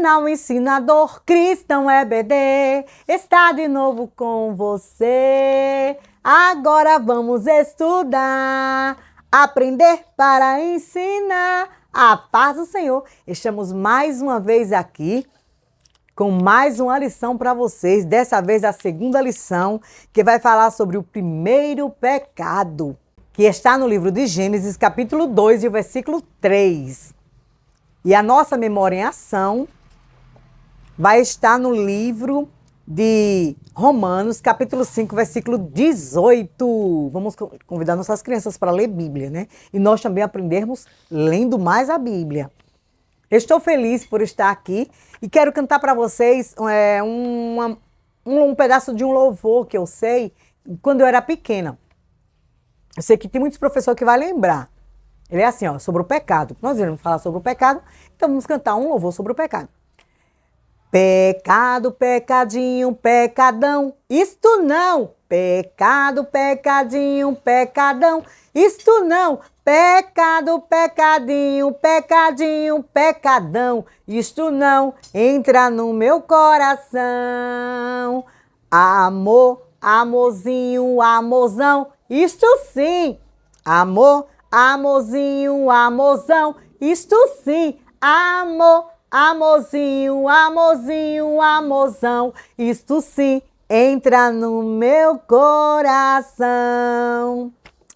canal ensinador cristão EBD está de novo com você. Agora vamos estudar, aprender para ensinar. A paz do Senhor. Estamos mais uma vez aqui com mais uma lição para vocês. Dessa vez a segunda lição, que vai falar sobre o primeiro pecado, que está no livro de Gênesis, capítulo 2, e o versículo 3. E a nossa memória em ação vai estar no livro de Romanos, capítulo 5, versículo 18. Vamos convidar nossas crianças para ler Bíblia, né? E nós também aprendermos lendo mais a Bíblia. Estou feliz por estar aqui e quero cantar para vocês um pedaço de um louvor que eu sei quando eu era pequena. Eu sei que tem muitos professores que vão lembrar. Ele é assim, ó, sobre o pecado. Nós iremos falar sobre o pecado, então vamos cantar um louvor sobre o pecado. Pecado, pecadinho, pecadão, isto não. Pecado, pecadinho, pecadão, isto não. Pecado, pecadinho, pecadinho, pecadão, isto não entra no meu coração. Amor, amorzinho, amorzão, isto sim. Amor, amorzinho, amorzão, isto sim. Amor, amorzinho, amorzinho, amorzão, isto sim entra no meu coração.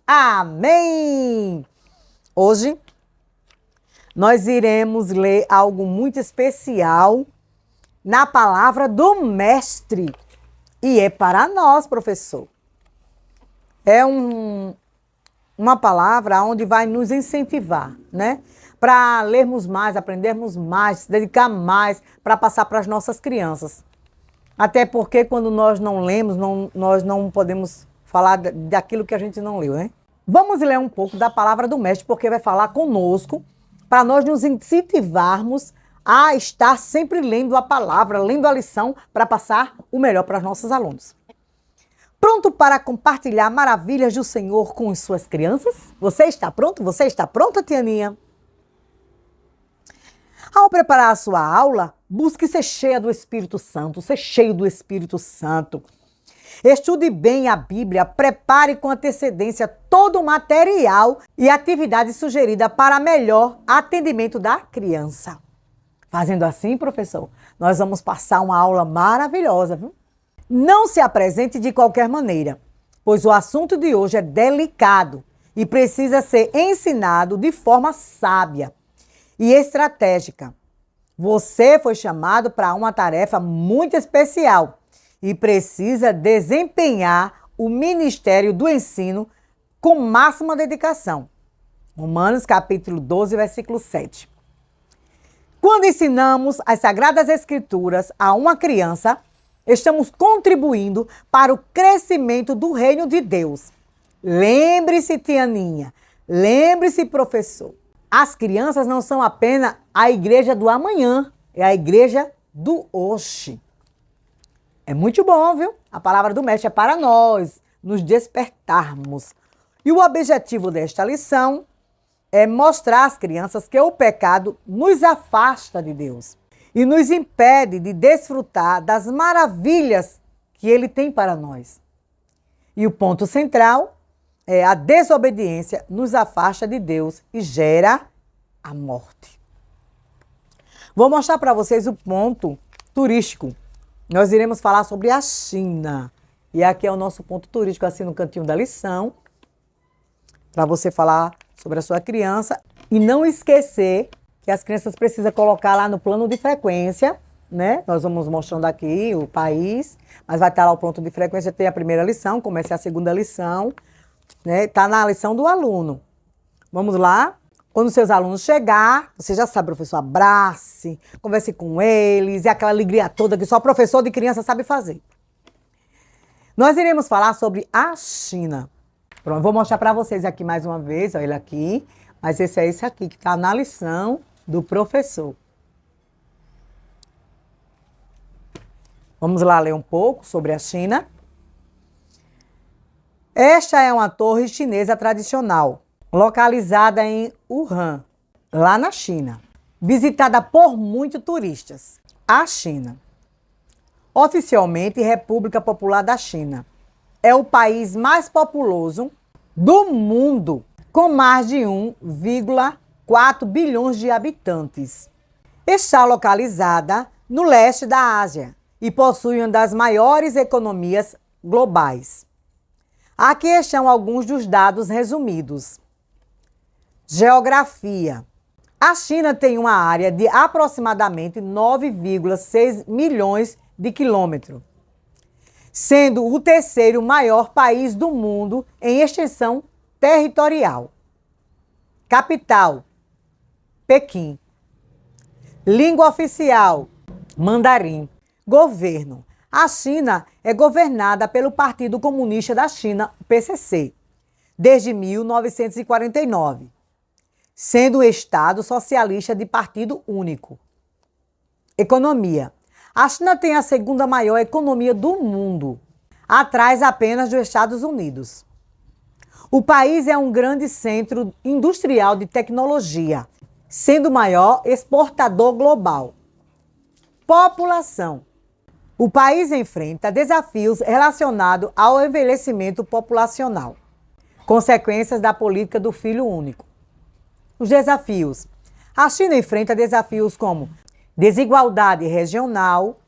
Amém! Hoje nós iremos ler algo muito especial na palavra do Mestre. E é para nós, professor. É uma palavra onde vai nos incentivar, né? Para lermos mais, aprendermos mais, se dedicar mais para passar para as nossas crianças. Até porque quando nós não lemos, nós não podemos falar daquilo que a gente não leu, né? Vamos ler um pouco da palavra do Mestre, porque vai falar conosco para nós nos incentivarmos a estar sempre lendo a palavra, lendo a lição para passar o melhor para os nossos alunos. Pronto para compartilhar maravilhas do Senhor com as suas crianças? Você está pronto? Você está pronta, Tianinha? Ao preparar a sua aula, busque ser cheia do Espírito Santo, ser cheio do Espírito Santo. Estude bem a Bíblia, prepare com antecedência todo o material e atividade sugerida para melhor atendimento da criança. Fazendo assim, professor, nós vamos passar uma aula maravilhosa, viu? Não se apresente de qualquer maneira, pois o assunto de hoje é delicado e precisa ser ensinado de forma sábia e estratégica. Você foi chamado para uma tarefa muito especial e precisa desempenhar o ministério do ensino com máxima dedicação. Romanos capítulo 12, versículo 7. Quando ensinamos as Sagradas Escrituras a uma criança, estamos contribuindo para o crescimento do reino de Deus. Lembre-se, Tianinha, lembre-se, professor. As crianças não são apenas a igreja do amanhã, é a igreja do hoje. É muito bom, viu? A palavra do Mestre é para nós nos despertarmos. E o objetivo desta lição é mostrar às crianças que o pecado nos afasta de Deus e nos impede de desfrutar das maravilhas que Ele tem para nós. E o ponto central é a desobediência nos afasta de Deus e gera a morte. Vou mostrar para vocês o ponto turístico. Nós iremos falar sobre a China. E aqui é o nosso ponto turístico, assim no cantinho da lição, para você falar sobre a sua criança. E não esquecer que as crianças precisam colocar lá no plano de frequência, né? Nós vamos mostrando aqui o país, mas vai estar lá o ponto de frequência, tem a primeira lição, começa a segunda lição, né? Está na lição do aluno. Vamos lá? Quando seus alunos chegar, você já sabe, professor, abrace, converse com eles, e aquela alegria toda que só professor de criança sabe fazer. Nós iremos falar sobre a China. Pronto, vou mostrar para vocês aqui mais uma vez, olha ele aqui, mas esse é esse aqui que está na lição do professor. Vamos lá ler um pouco sobre a China. Esta é uma torre chinesa tradicional, localizada em Wuhan, lá na China. visitada por muitos turistas. A China. Oficialmente, República Popular da China. É o país mais populoso do mundo, com mais de 1,4 bilhões de habitantes. Está localizada no leste da Ásia e possui uma das maiores economias globais. Aqui estão alguns dos dados resumidos. Geografia. A China tem uma área de aproximadamente 9,6 milhões de quilômetros, sendo o terceiro maior país do mundo em extensão territorial. Capital: Pequim. Língua oficial: mandarim. Governo: a China é governada pelo Partido Comunista da China, PCC, desde 1949, sendo um Estado socialista de partido único. Economia: a China tem a segunda maior economia do mundo, atrás apenas dos Estados Unidos. O país é um grande centro industrial de tecnologia, sendo o maior exportador global. População: o país enfrenta desafios relacionados ao envelhecimento populacional, consequências da política do filho único. Os desafios: a China enfrenta desafios como desigualdade regional,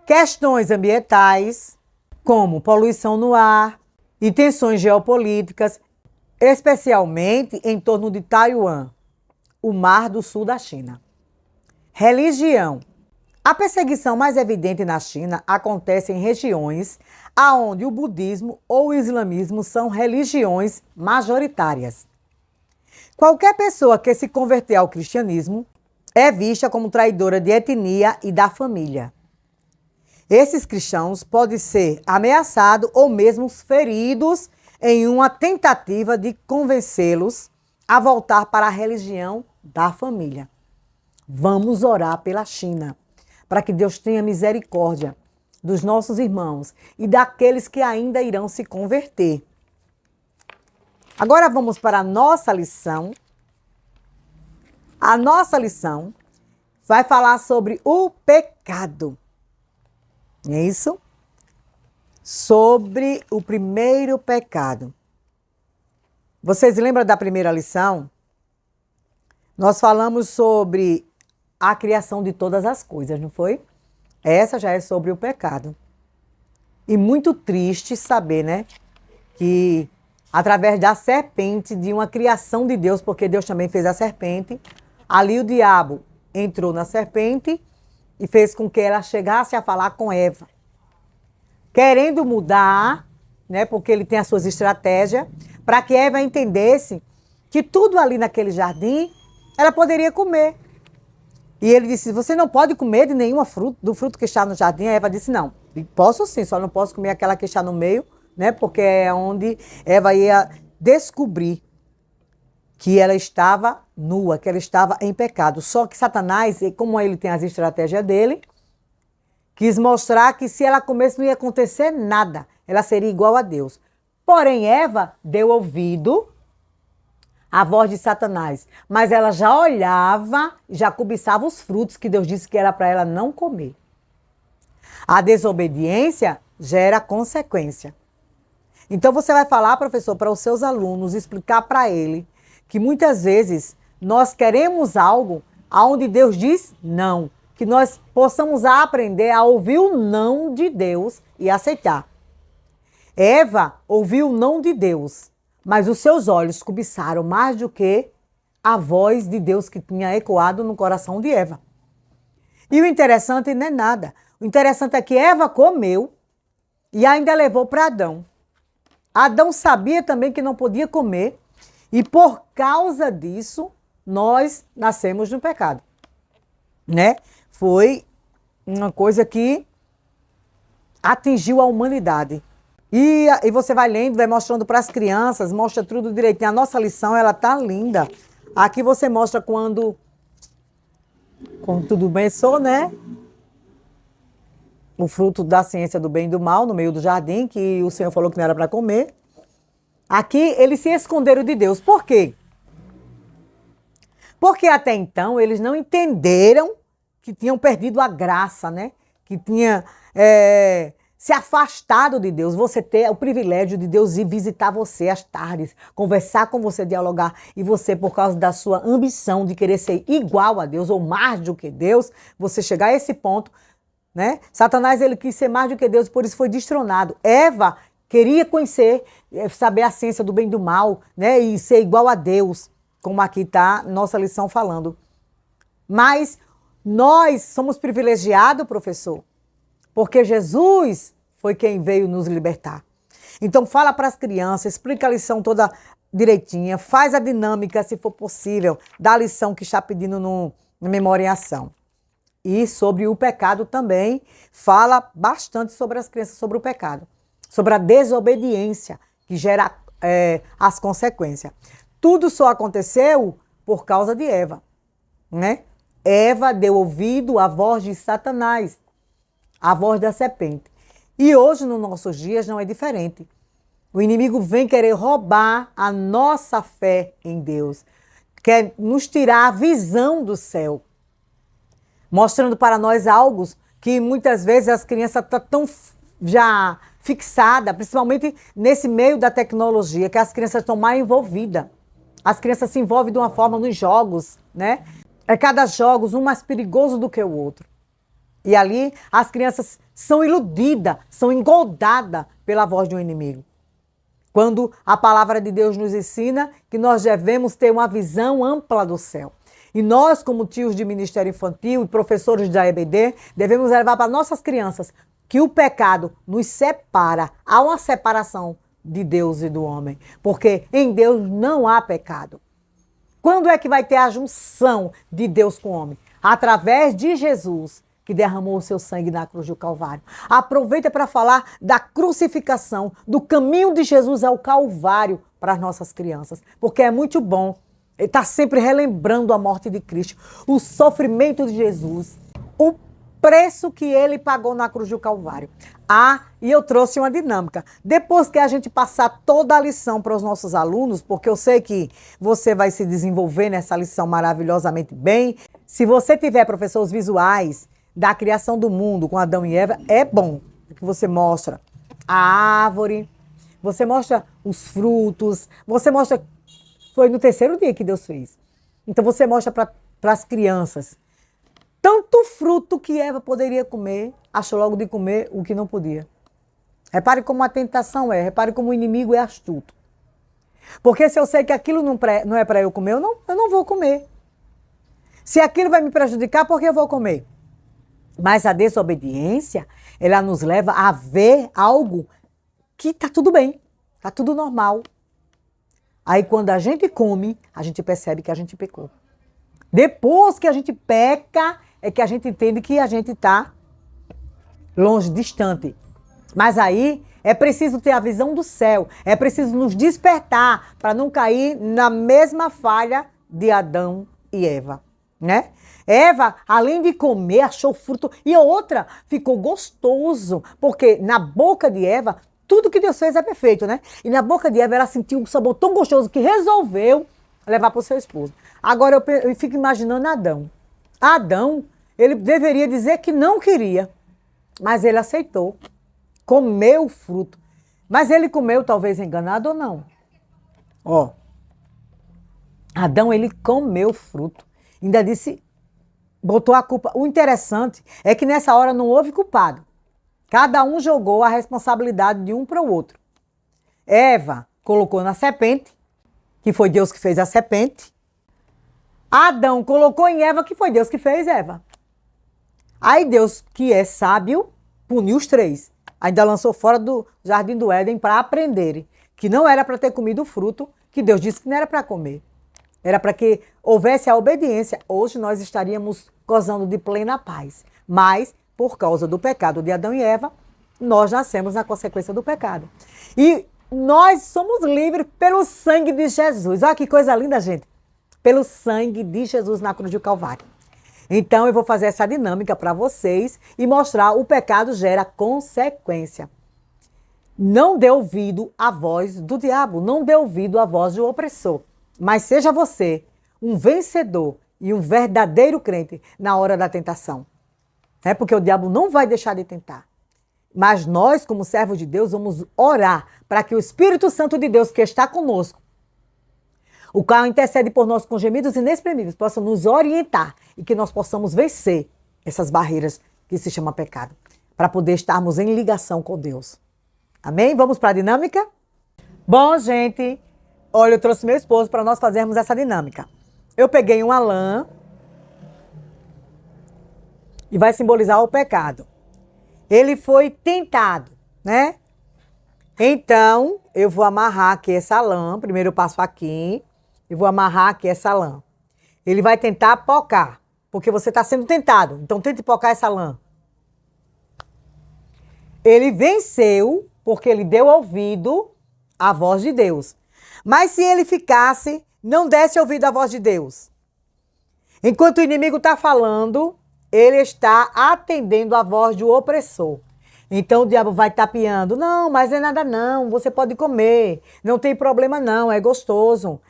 questões ambientais, como poluição no ar e tensões geopolíticas, especialmente em torno de Taiwan, o Mar do Sul da China. Religião: a perseguição mais evidente na China acontece em regiões onde o budismo ou o islamismo são religiões majoritárias. Qualquer pessoa que se converter ao cristianismo é vista como traidora de etnia e da família. Esses cristãos podem ser ameaçados ou mesmo feridos em uma tentativa de convencê-los a voltar para a religião da família. Vamos orar pela China, para que Deus tenha misericórdia dos nossos irmãos e daqueles que ainda irão se converter. Agora vamos para a nossa lição. A nossa lição vai falar sobre o pecado. É isso? Sobre o primeiro pecado. Vocês lembram da primeira lição? Nós falamos sobre a criação de todas as coisas, não foi? Essa já é sobre o pecado. E muito triste saber, né? Que através da serpente, de uma criação de Deus, porque Deus também fez a serpente, ali o diabo entrou na serpente e fez com que ela chegasse a falar com Eva, querendo mudar, né, porque ele tem as suas estratégias, para que Eva entendesse que tudo ali naquele jardim ela poderia comer. E ele disse: você não pode comer de nenhuma fruta, do fruto que está no jardim. A Eva disse: não, posso sim, só não posso comer aquela que está no meio, né, porque é onde Eva ia descobrir que ela estava nua, que ela estava em pecado. Só que Satanás, como ele tem as estratégias dele, quis mostrar que se ela comesse não ia acontecer nada, ela seria igual a Deus. Porém, Eva deu ouvido à voz de Satanás, mas ela já olhava, já cobiçava os frutos que Deus disse que era para ela não comer. A desobediência gera consequência. Então você vai falar, professor, para os seus alunos, explicar para ele que muitas vezes nós queremos algo aonde Deus diz não, que nós possamos aprender a ouvir o não de Deus e aceitar. Eva ouviu o não de Deus, mas os seus olhos cobiçaram mais do que a voz de Deus que tinha ecoado no coração de Eva. E o interessante não é nada. O interessante é que Eva comeu e ainda levou para Adão. Adão sabia também que não podia comer e por causa disso nós nascemos no pecado, né? Foi uma coisa que atingiu a humanidade. E você vai lendo, vai mostrando para as crianças, mostra tudo direitinho. A nossa lição, ela tá linda. Aqui você mostra quando tudo começou, né? O fruto da ciência do bem e do mal no meio do jardim, que o Senhor falou que não era para comer. Aqui eles se esconderam de Deus. Por quê? Porque até então eles não entenderam que tinham perdido a graça, né? Que tinha se afastado de Deus. Você ter o privilégio de Deus ir visitar você às tardes, conversar com você, dialogar. E você, por causa da sua ambição de querer ser igual a Deus ou mais do que Deus, você chegar a esse ponto, né? Satanás, ele quis ser mais do que Deus, por isso foi destronado. Eva queria conhecer, saber a ciência do bem e do mal, né? E ser igual a Deus, como aqui está nossa lição falando. Mas nós somos privilegiados, professor, porque Jesus foi quem veio nos libertar. Então fala para as crianças, explica a lição toda direitinha, faz a dinâmica, se for possível, da lição que está pedindo no Memória em Ação. E sobre o pecado também, fala bastante sobre as crianças, sobre o pecado, sobre a desobediência que gera as consequências. Tudo só aconteceu por causa de Eva, né? Eva deu ouvido à voz de Satanás, à voz da serpente. E hoje, nos nossos dias, não é diferente. O inimigo vem querer roubar a nossa fé em Deus, quer nos tirar a visão do céu, mostrando para nós algo que muitas vezes as crianças estão tão já fixadas, principalmente nesse meio da tecnologia, que as crianças estão mais envolvidas. As crianças se envolvem de uma forma nos jogos, né? É cada jogo um mais perigoso do que o outro. E ali as crianças são iludidas, são engoldadas pela voz do inimigo. Quando a palavra de Deus nos ensina que nós devemos ter uma visão ampla do céu. E nós, como tios de Ministério Infantil e professores da EBD, devemos levar para nossas crianças que o pecado nos separa. Há uma separação de Deus e do homem, porque em Deus não há pecado. Quando é que vai ter a junção de Deus com o homem? Através de Jesus, que derramou o seu sangue na cruz do Calvário. Aproveita para falar da crucificação, do caminho de Jesus ao Calvário para as nossas crianças, porque é muito bom estar sempre relembrando a morte de Cristo, o sofrimento de Jesus, o preço que ele pagou na cruz do Calvário. E eu trouxe uma dinâmica. Depois que a gente passar toda a lição para os nossos alunos, porque eu sei que você vai se desenvolver nessa lição maravilhosamente bem. Se você tiver professores visuais da criação do mundo com Adão e Eva, é bom que você mostra a árvore, você mostra os frutos, você mostra... Foi no terceiro dia que Deus fez. Então você mostra para as crianças tanto fruto que Eva poderia comer, achou logo de comer o que não podia. Repare como a tentação repare como o inimigo é astuto. Porque se eu sei que aquilo não é para eu comer, eu não vou comer. Se aquilo vai me prejudicar, por que eu vou comer? Mas a desobediência, ela nos leva a ver algo que está tudo bem, está tudo normal. Aí quando a gente come, a gente percebe que a gente pecou. Depois que a gente peca, é que a gente entende que a gente está longe, distante. Mas aí é preciso ter a visão do céu, é preciso nos despertar para não cair na mesma falha de Adão e Eva, né? Eva, além de comer, achou o fruto. E a outra, ficou gostoso, porque na boca de Eva, tudo que Deus fez é perfeito, né? E na boca de Eva, ela sentiu um sabor tão gostoso que resolveu levar para o seu esposo. Agora eu fico imaginando Adão. Adão, ele deveria dizer que não queria, mas ele aceitou, comeu o fruto. Mas ele comeu talvez enganado ou não? Adão, ele comeu o fruto. Ainda disse, botou a culpa. O interessante é que nessa hora não houve culpado. Cada um jogou a responsabilidade de um para o outro. Eva colocou na serpente, que foi Deus que fez a serpente. Adão colocou em Eva, que foi Deus que fez Eva. Aí Deus, que é sábio, puniu os três. Ainda lançou fora do jardim do Éden para aprenderem que não era para ter comido o fruto, que Deus disse que não era para comer. Era para que houvesse a obediência. Hoje nós estaríamos gozando de plena paz. Mas, por causa do pecado de Adão e Eva, nós nascemos na consequência do pecado. E nós somos livres pelo sangue de Jesus. Olha que coisa linda, gente. Pelo sangue de Jesus na cruz do Calvário. Então eu vou fazer essa dinâmica para vocês e mostrar o pecado gera consequência. Não dê ouvido à voz do diabo, não dê ouvido à voz do opressor. Mas seja você um vencedor e um verdadeiro crente na hora da tentação. É porque o diabo não vai deixar de tentar. Mas nós, como servos de Deus, vamos orar para que o Espírito Santo de Deus, que está conosco, o qual intercede por nós com gemidos inexprimíveis, possa nos orientar e que nós possamos vencer essas barreiras que se chama pecado, para poder estarmos em ligação com Deus. Amém? Vamos para a dinâmica? Bom, gente, olha, eu trouxe meu esposo para nós fazermos essa dinâmica. Eu peguei uma lã e vai simbolizar o pecado. Ele foi tentado, né? Então, eu vou amarrar aqui essa lã. Primeiro eu passo aqui e vou amarrar aqui essa lã. Ele vai tentar pocar, porque você está sendo tentado. Então, tente pocar essa lã. Ele venceu porque ele deu ouvido à voz de Deus. Mas se ele ficasse, não desse ouvido à voz de Deus. Enquanto o inimigo está falando, ele está atendendo a voz do opressor. Então o diabo vai tapeando. Não, mas é nada não, você pode comer. Não tem problema não, é gostoso.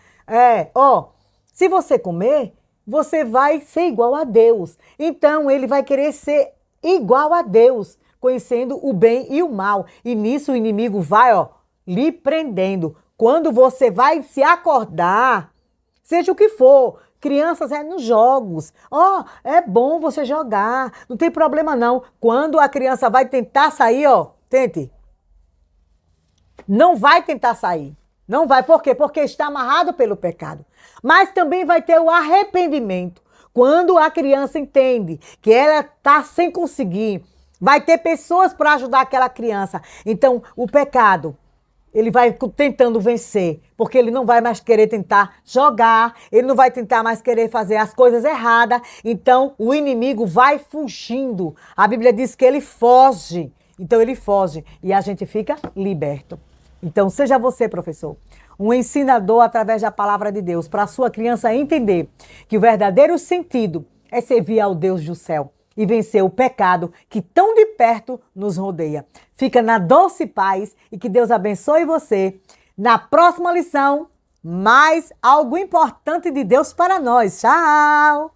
Se você comer, você vai ser igual a Deus. Então ele vai querer ser igual a Deus, conhecendo o bem e o mal. E nisso o inimigo vai, lhe prendendo. Quando você vai se acordar, seja o que for, crianças nos jogos. É bom você jogar, não tem problema não. Quando a criança vai tentar sair, tente. Não vai tentar sair. Não vai, por quê? Porque está amarrado pelo pecado. Mas também vai ter o arrependimento. Quando a criança entende que ela está sem conseguir, vai ter pessoas para ajudar aquela criança. Então, o pecado, ele vai tentando vencer, porque ele não vai mais querer tentar jogar, ele não vai tentar mais querer fazer as coisas erradas. Então, o inimigo vai fugindo. A Bíblia diz que ele foge. Então, ele foge e a gente fica liberto. Então, seja você, professor, um ensinador através da palavra de Deus, para a sua criança entender que o verdadeiro sentido é servir ao Deus do céu e vencer o pecado que tão de perto nos rodeia. Fica na doce paz e que Deus abençoe você. Na próxima lição, mais algo importante de Deus para nós. Tchau!